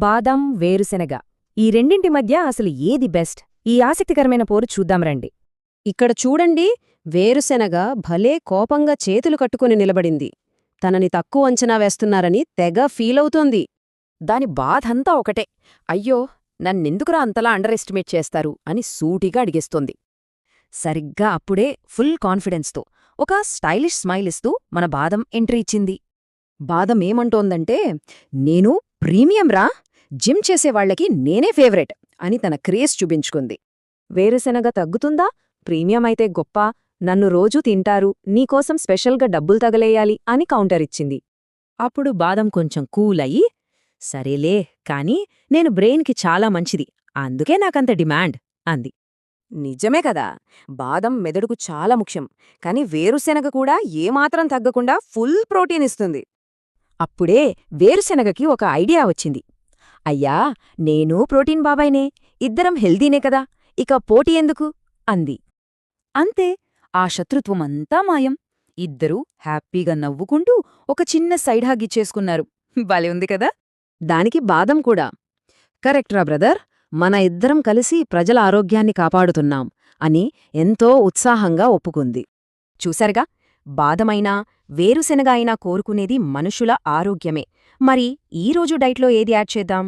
బాదం, వేరుశెనగ ఈ రెండింటి మధ్య అసలు ఏది బెస్ట్? ఈ ఆసక్తికరమైన పోరు చూద్దాం రండి. ఇక్కడ చూడండి, వేరుశెనగ భలే కోపంగా చేతులు కట్టుకుని నిలబడింది. తనని తక్కువ అంచనా వేస్తున్నారని తెగ ఫీలవుతోంది. దాని బాధంతా ఒకటే, అయ్యో నన్నెందుకురా అంతలా అండర్ ఎస్టిమేట్ చేస్తారు అని సూటిగా అడిగేస్తోంది. సరిగ్గా అప్పుడే ఫుల్ కాన్ఫిడెన్స్తో ఒక స్టైలిష్ స్మైల్ ఇస్తూ మన బాదం ఎంట్రీ ఇచ్చింది. బాదం ఏమంటోందంటే, నేను ప్రీమియంరా, జిమ్ చేసేవాళ్లకి నేనే ఫేవరెట్ అని తన క్రేజ్ చూపించుకుంది. వేరుశెనగ తగ్గుతుందా? ప్రీమియం అయితే గొప్ప, నన్ను రోజూ తింటారు, నీకోసం స్పెషల్గా డబ్బులు తగలేయాలి అని కౌంటరిచ్చింది. అప్పుడు బాదం కొంచెం కూల్ అయ్యి, సరేలే కాని నేను బ్రెయిన్కి చాలా మంచిది, అందుకే నాకంత డిమాండ్ అంది. నిజమే కదా, బాదం మెదడుకు చాలా ముఖ్యం, కాని వేరుశెనగ కూడా ఏమాత్రం తగ్గకుండా ఫుల్ ప్రోటీన్ ఇస్తుంది. అప్పుడే వేరుశెనగకి ఒక ఐడియా వచ్చింది. అయ్యా, నేను ప్రోటీన్ బాబాయ్నే, ఇద్దరం హెల్దీనే కదా, ఇక పోటీ ఎందుకు అంది. అంతే, ఆ శత్రుత్వమంతా మాయం. ఇద్దరూ హ్యాపీగా నవ్వుకుంటూ ఒక చిన్న సైడ్ హాగ్ ఇచ్చేసుకున్నారు. భలే ఉంది కదా. దానికి బాదం కూడా, కరెక్ట్రా బ్రదర్, మన ఇద్దరం కలిసి ప్రజల ఆరోగ్యాన్ని కాపాడుతున్నాం అని ఎంతో ఉత్సాహంగా ఒప్పుకుంది. చూశారుగా, బాదమైనా వేరుశెనగ అయినా కోరుకునేది మనుషుల ఆరోగ్యమే. మరి ఈరోజు డైట్లో ఏది యాడ్ చేద్దాం?